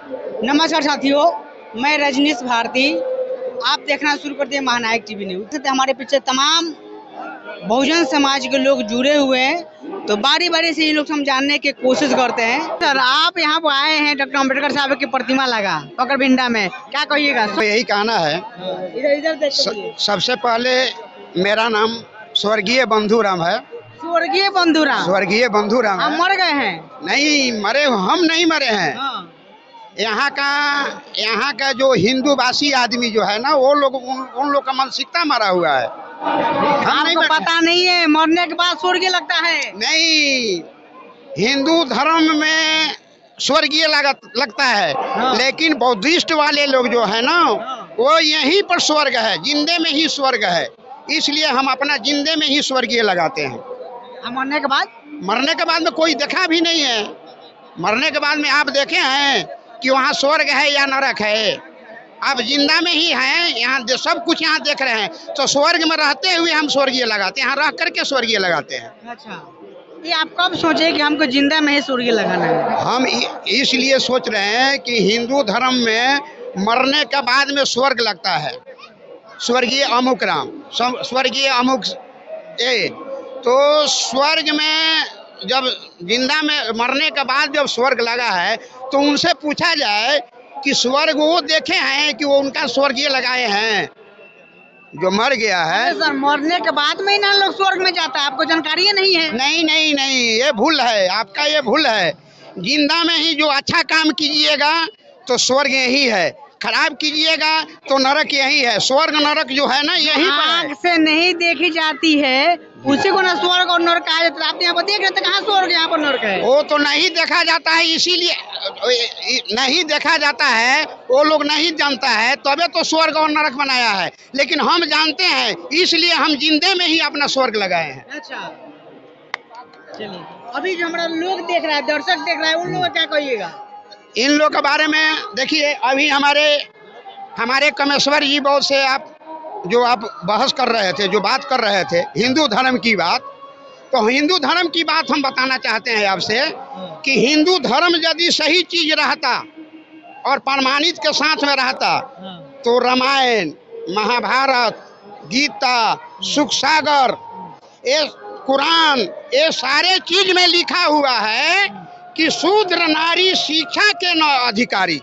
नमस्कार साथियों, मैं रजनीश भारती। आप देखना शुरू कर दिए महानायक टीवी न्यूज। हमारे पीछे तमाम बहुजन समाज के लोग जुड़े हुए हैं, तो बारी बारी से ये लोग हम जानने की कोशिश करते हैं। सर, आप यहाँ पर आए हैं, डॉक्टर अम्बेडकर साहब की प्रतिमा लगा पकड़बिंडा में, क्या कहिएगा? तो यही कहना है। इधर इधर देखिए। सबसे पहले मेरा नाम स्वर्गीय बंधुराम है। स्वर्गीय बंधुराम? स्वर्गीय बंधुराम। आप मर गए हैं? नहीं मरे, हम नहीं मरे हैं। यहाँ का जो हिंदूवासी आदमी जो है ना, वो लोग उन लोग का मानसिकता मरा हुआ है। आपको पता नहीं है मरने के बाद स्वर्गीय लगता है? नहीं, हिंदू धर्म में स्वर्गीय लगता है। लेकिन बौद्धिस्ट वाले लोग जो है ना, वो यहीं पर स्वर्ग है, जिंदे में ही स्वर्ग है। इसलिए हम अपना जिंदे में ही स्वर्गीय लगाते हैं। मरने के बाद? मरने के बाद में कोई देखा भी नहीं है। मरने के बाद में आप देखे हैं कि वहाँ स्वर्ग है या नरक है? आप जिंदा में ही हैं, यहाँ सब कुछ यहाँ देख रहे हैं। तो स्वर्ग में रहते हुए हम स्वर्गीय लगाते हैं, यहाँ रह करके स्वर्गीय लगाते हैं। अच्छा, ये आप कब सोचे कि हमको जिंदा में ही स्वर्गीय लगाना है? हम इसलिए सोच रहे हैं कि हिंदू धर्म में मरने के बाद में स्वर्ग लगता है। स्वर्गीय अमुक राम, स्वर्गीय अमुक ए, तो स्वर्ग में जब जिंदा में मरने के बाद जब स्वर्ग लगा है, तो उनसे पूछा जाए कि स्वर्ग वो देखे हैं कि वो उनका स्वर्गीय लगाए हैं जो मर गया है। सर, मरने के बाद में ना लोग स्वर्ग में जाता है, आपको जानकारी नहीं है? नहीं नहीं नहीं, ये भूल है आपका, ये भूल है। जिंदा में ही जो अच्छा काम कीजिएगा तो स्वर्ग यही है, खराब कीजिएगा तो नरक यही है। स्वर्ग नरक जो है ना, यही आँख से नहीं देखी जाती है, उसी को ना स्वर्ग और नरक कहा जाता है। आप यहाँ पर देख रहे थे, कहाँ स्वर्ग यहाँ पर नरक है? वो तो नहीं देखा जाता है, इसीलिए नहीं देखा जाता है। वो लोग नहीं जानता है, तबे तो स्वर्ग और नरक बनाया है। लेकिन हम जानते हैं, इसलिए हम जिंदे में ही अपना स्वर्ग लगाए हैं। अच्छा, चलिए। अभी जो हमारा लोग देख रहा है, दर्शक देख रहा है, उन लोगों को क्या कहिएगा? इन लोग के बारे में देखिए, अभी हमारे कमेश्वर जी बहुत से आप बहस कर रहे थे, जो बात कर रहे थे हिंदू धर्म की बात, तो हिंदू धर्म की बात हम बताना चाहते हैं आपसे कि हिंदू धर्म यदि सही चीज रहता और प्रमाणित के साथ में रहता, तो रामायण, महाभारत, गीता, सुख सागर, ये कुरान, ये सारे चीज में लिखा हुआ है कि शूद्र नारी शिक्षा के न अधिकारी।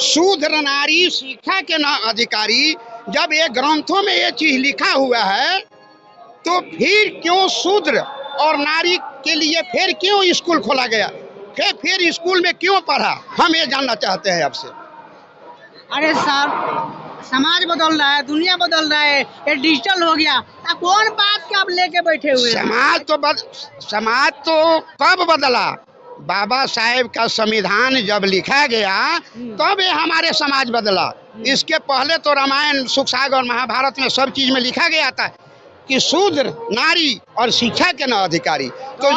शूद्र नारी शिक्षा के न अधिकारी। जब ये ग्रंथों में ये चीज लिखा हुआ है, तो फिर क्यों शूद्र और नारी के लिए फिर क्यों स्कूल खोला गया? फिर स्कूल में क्यों पढ़ा? हम ये जानना चाहते हैं आपसे। अरे सर, समाज बदल रहा है, दुनिया बदल रहा है, ये डिजिटल हो गया। कौन बात के आप लेके बैठे हुए हैं? समाज तो कब बदला? बाबा साहेब का संविधान जब लिखा गया, तब ये हमारे समाज बदला। इसके पहले तो रामायण, सुख सागर, महाभारत में सब चीज में लिखा गया था कि शूद्र नारी और शिक्षा के न अधिकारी। तो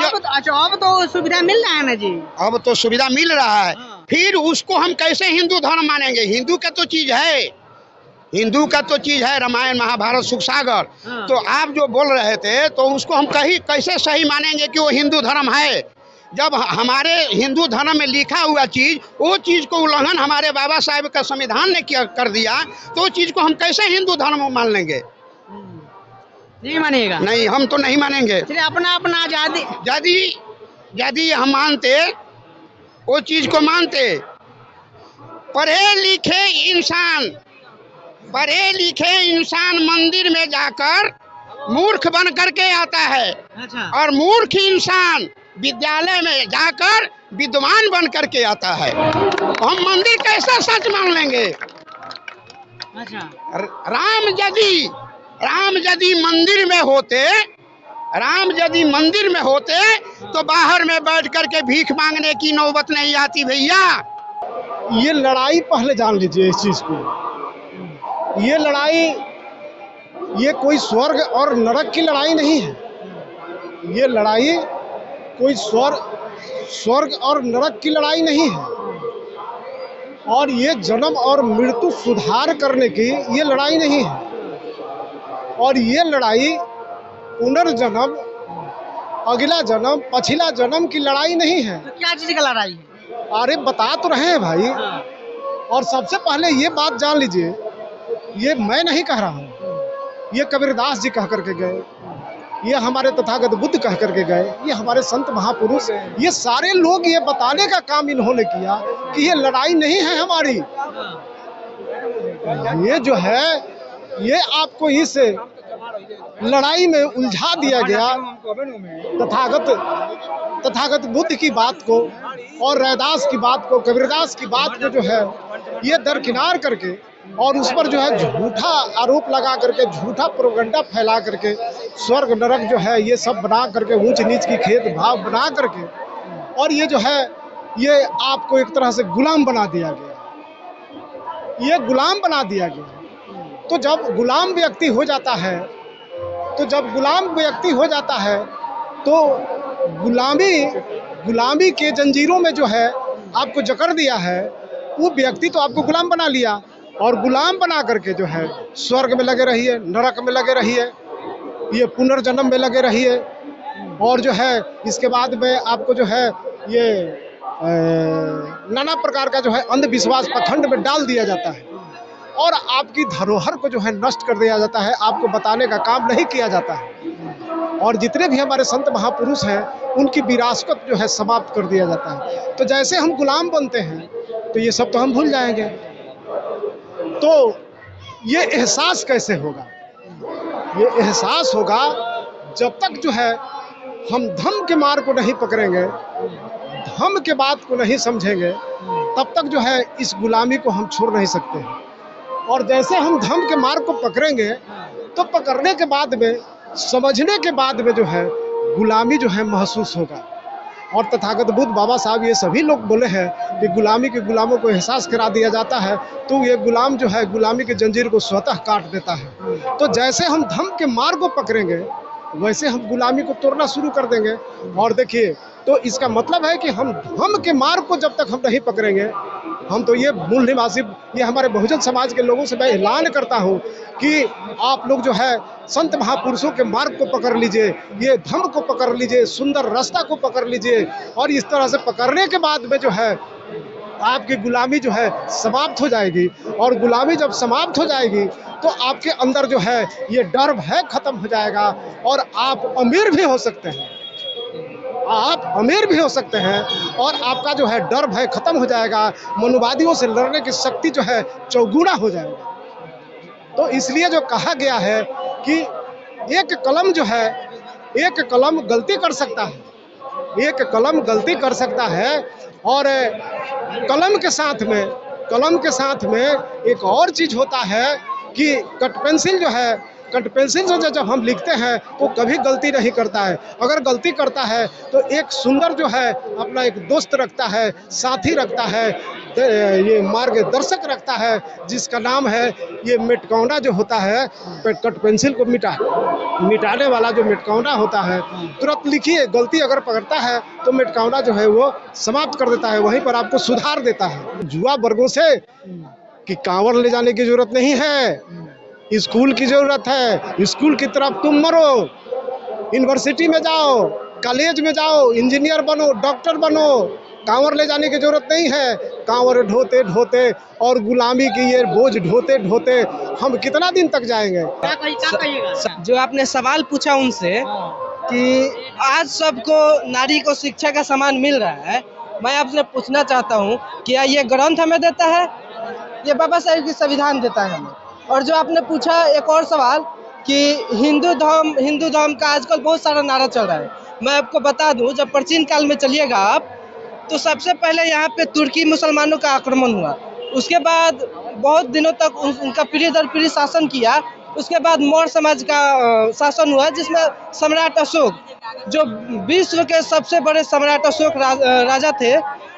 अब तो सुविधा मिल रहा है ना जी? अब तो सुविधा मिल रहा है। फिर उसको हम कैसे हिंदू धर्म मानेंगे? हिंदू का तो चीज है, हिंदू का तो चीज है रामायण, महाभारत, सुख सागर। तो आप जो बोल रहे थे, तो उसको हम कैसे सही मानेंगे कि वो हिंदू धर्म है? जब हमारे हिंदू धर्म में लिखा हुआ चीज, वो चीज को उल्लंघन हमारे बाबा साहेब का संविधान ने कर दिया, तो वो चीज को हम कैसे हिंदू धर्म मान लेंगे? नहीं मानेगा? नहीं, हम तो नहीं मानेंगे। अपना अपना आजादी। यदि हम मानते, वो चीज को मानते। पढ़े लिखे इंसान मंदिर में जाकर मूर्ख बन करके आता है। अच्छा। और मूर्ख इंसान विद्यालय में जाकर विद्वान बन करके आता है। हम मंदिर कैसे सच मान लेंगे? अच्छा। राम यदि मंदिर में होते तो बाहर में बैठ करके भीख मांगने की नौबत नहीं आती भैया। ये लड़ाई पहले जान लीजिए इस चीज को। ये लड़ाई, ये कोई स्वर्ग और नरक की लड़ाई नहीं है। ये लड़ाई कोई स्वर्ग और नरक की लड़ाई नहीं है। और ये जन्म और मृत्यु सुधार करने की ये लड़ाई नहीं है। और ये लड़ाई पुनर्जन्म, अगला जन्म, पछिला जन्म की लड़ाई नहीं है। तो क्या चीज का लड़ाई है? अरे बता तो रहे हैं भाई। और सबसे पहले ये बात जान लीजिए, ये मैं नहीं कह रहा हूँ, ये कबीरदास जी कह करके गए, ये हमारे तथागत बुद्ध कह करके गए, ये हमारे संत महापुरुष, ये सारे लोग ये बताने का काम इन्होंने किया कि ये लड़ाई नहीं है हमारी। ये जो है ये आपको इस लड़ाई में उलझा दिया गया तथागत बुद्ध की बात को और रैदास की बात को, कबीरदास की बात को जो है ये दरकिनार करके और उस पर जो है झूठा आरोप लगा करके, झूठा प्रोपेगेंडा फैला करके, स्वर्ग नरक जो है ये सब बना करके, ऊंच नीच की खेत भाव बना करके, और ये जो है ये आपको एक तरह से गुलाम बना दिया गया। ये गुलाम बना दिया गया। तो जब गुलाम व्यक्ति हो जाता है, तो गुलामी के जंजीरों में जो है आपको जकड़ दिया है, वो व्यक्ति तो आपको गुलाम बना लिया, और गुलाम बना करके जो है स्वर्ग में लगे रहिए, नरक में लगे रहिए, ये पुनर्जन्म में लगे रहिए, और जो है इसके बाद में आपको जो है ये नाना प्रकार का जो है अंधविश्वास पखंड में डाल दिया जाता है, और आपकी धरोहर को जो है नष्ट कर दिया जाता है, आपको बताने का काम नहीं किया जाता है। और जितने भी हमारे संत महापुरुष हैं उनकी विरासत जो है समाप्त कर दिया जाता है। तो जैसे हम गुलाम बनते हैं तो ये सब तो हम भूल जाएंगे। तो ये एहसास कैसे होगा? ये एहसास होगा जब तक जो है हम धम्म के मार्ग को नहीं पकड़ेंगे, धम्म के बात को नहीं समझेंगे, तब तक जो है इस गुलामी को हम छोड़ नहीं सकते हैं। और जैसे हम धम्म के मार्ग को पकड़ेंगे तो पकड़ने के बाद में, समझने के बाद में जो है गुलामी जो है महसूस होगा। और तथागत बुद्ध बाबा साहब ये सभी लोग बोले हैं कि गुलामी के गुलामों को एहसास करा दिया जाता है तो ये गुलाम जो है गुलामी की जंजीर को स्वतः काट देता है। तो जैसे हम धम्म के मार्ग को पकड़ेंगे वैसे हम गुलामी को तोड़ना शुरू कर देंगे। और देखिए, तो इसका मतलब है कि हम धम्म के मार्ग को जब तक हम नहीं पकड़ेंगे, हम तो ये मूल निवासी, ये हमारे बहुजन समाज के लोगों से मैं ऐलान करता हूँ कि आप लोग जो है संत महापुरुषों के मार्ग को पकड़ लीजिए, ये धम्म को पकड़ लीजिए, सुंदर रास्ता को पकड़ लीजिए, और इस तरह से पकड़ने के बाद में जो है आपकी गुलामी जो है समाप्त हो जाएगी। और गुलामी जब समाप्त हो जाएगी तो आपके अंदर जो है ये डर भय खत्म हो जाएगा, और आप अमीर भी हो सकते हैं, आप अमीर भी हो सकते हैं, और आपका जो है डर भय खत्म हो जाएगा, मनुवादियों से लड़ने की शक्ति जो है चौगुना हो जाएगा। तो इसलिए जो कहा गया है कि एक कलम जो है, एक कलम गलती कर सकता है, एक कलम गलती कर सकता है, और कलम के साथ में एक और चीज होता है कि कट पेंसिल जो है, कट पेंसिल से जब हम लिखते हैं तो कभी गलती नहीं करता है। अगर गलती करता है तो एक सुंदर जो है अपना एक दोस्त रखता है, साथी रखता है, ये मार्गदर्शक रखता है, जिसका नाम है ये मिटकौना जो होता है, कट पेंसिल को मिटाने वाला जो मिटकौना होता है। तुरंत लिखिए, गलती अगर पकड़ता है तो मिटकौना जो है वो समाप्त कर देता है, वहीं पर आपको सुधार देता है। जुआ वर्गों से कि कांवड़ ले जाने की जरूरत नहीं है, स्कूल की जरूरत है। स्कूल की तरफ तुम मरो, यूनिवर्सिटी में जाओ, कॉलेज में जाओ, इंजीनियर बनो, डॉक्टर बनो, कांवर ले जाने की जरूरत नहीं है। कांवर ढोते ढोते और गुलामी की ये बोझ ढोते ढोते हम कितना दिन तक जाएंगे? जो आपने सवाल पूछा उनसे कि आज सबको नारी को शिक्षा का सामान मिल रहा है, मैं आपसे पूछना चाहता हूँ क्या ये ग्रंथ हमें देता है? ये बाबा साहेब की संविधान देता है हमें। और जो आपने पूछा एक और सवाल कि हिंदू धर्म का आजकल बहुत सारा नारा चल रहा है, मैं आपको बता दूं, जब प्राचीन काल में चलिएगा आप तो सबसे पहले यहाँ पे तुर्की मुसलमानों का आक्रमण हुआ, उसके बाद बहुत दिनों तक उनका पीढ़ी दर पीढ़ी शासन किया, उसके बाद मौर्य समाज का शासन हुआ, जिसमें सम्राट अशोक जो विश्व के सबसे बड़े सम्राट अशोक राजा थे,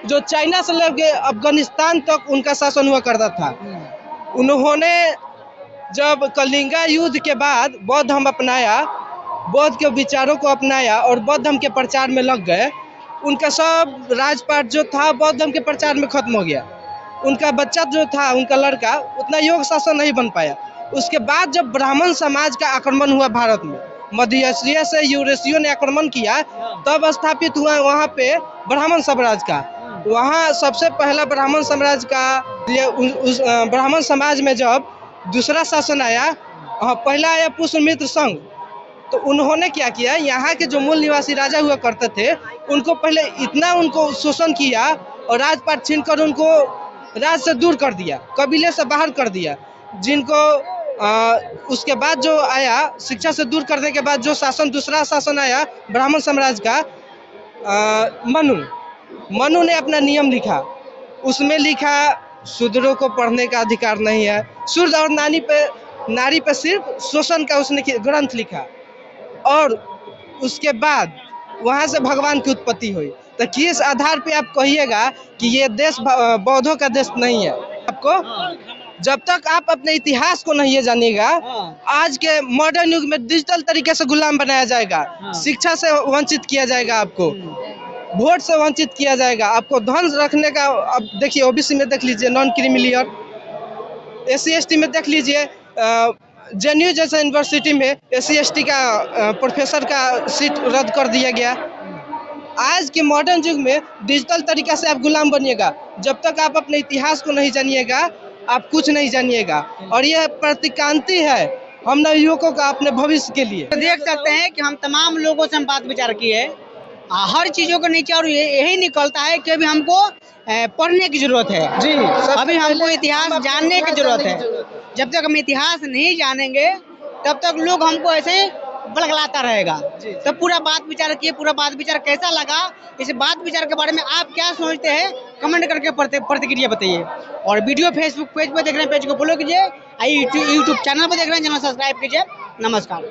जो चाइना से लेकर अफगानिस्तान तक उनका शासन हुआ करता था। उन्होंने जब कलिंगा युद्ध के बाद बौद्ध धर्म अपनाया, बौद्ध के विचारों को अपनाया और बौद्ध धर्म के प्रचार में लग गए, उनका सब राजपाट जो था बौद्ध धर्म के प्रचार में खत्म हो गया। उनका बच्चा जो था, उनका लड़का उतना योग शासन नहीं बन पाया। उसके बाद जब ब्राह्मण समाज का आक्रमण हुआ भारत में, मध्य एशिया से यूरेशियों ने आक्रमण किया, तब स्थापित हुआ वहाँ पे ब्राह्मण साम्राज्य का। वहाँ सबसे पहला ब्राह्मण साम्राज्य का उस ब्राह्मण समाज में जब दूसरा शासन आया, पहला आया पुष्यमित्र संघ, तो उन्होंने क्या किया, यहाँ के जो मूल निवासी राजा हुआ करते थे उनको पहले इतना उनको शोषण किया और राजपाट छीनकर उनको राज से दूर कर दिया, कबीले से बाहर कर दिया। जिनको उसके बाद जो आया, शिक्षा से दूर करने के बाद जो शासन, दूसरा शासन आया ब्राह्मण साम्राज्य का, मनु ने अपना नियम लिखा। उसमें लिखा शूद्रों को पढ़ने का अधिकार नहीं है, शूद्र और नारी पे सिर्फ शोषण का उसने ग्रंथ लिखा। और उसके बाद वहाँ से भगवान की उत्पत्ति हुई। तो किस आधार पे आप कहिएगा कि ये देश बौद्धों का देश नहीं है? आपको जब तक आप अपने इतिहास को नहीं जानिएगा, आज के मॉडर्न युग में डिजिटल तरीके से गुलाम बनाया जाएगा, शिक्षा से वंचित किया जाएगा, आपको वोट से वंचित किया जाएगा, आपको धन रखने का। अब देखिए ओबीसी में देख लीजिए non creamy layer, SC ST में देख लीजिए JNU जैसा यूनिवर्सिटी में SC ST का प्रोफेसर का सीट रद्द कर दिया गया। आज के मॉडर्न युग में डिजिटल तरीका से आप गुलाम बनिएगा। जब तक आप अपने इतिहास को नहीं जानिएगा, आप कुछ नहीं जानिएगा। और यह प्रतिक्रांति है हम नवयुवकों का अपने भविष्य के लिए। तो देख सकते हैं कि हम तमाम लोगों से हम बात विचार किए, हर चीज़ों को नीचे, और यही निकलता है कि अभी हमको पढ़ने की जरूरत है जी, अभी हमको इतिहास जानने की जरूरत है। जब तक हम इतिहास नहीं जानेंगे तब तक लोग हमको ऐसे बलगलाता रहेगा। तो पूरा बात विचार किए, पूरा बात विचार कैसा लगा, इस बात विचार के बारे में आप क्या सोचते हैं, कमेंट करके प्रतिक्रिया बताइए। और वीडियो फेसबुक पेज पर देख रहे हैं, पेज को फॉलो कीजिए, यूट्यूब चैनल पर देख रहे हैं, चैनल सब्सक्राइब कीजिए। नमस्कार।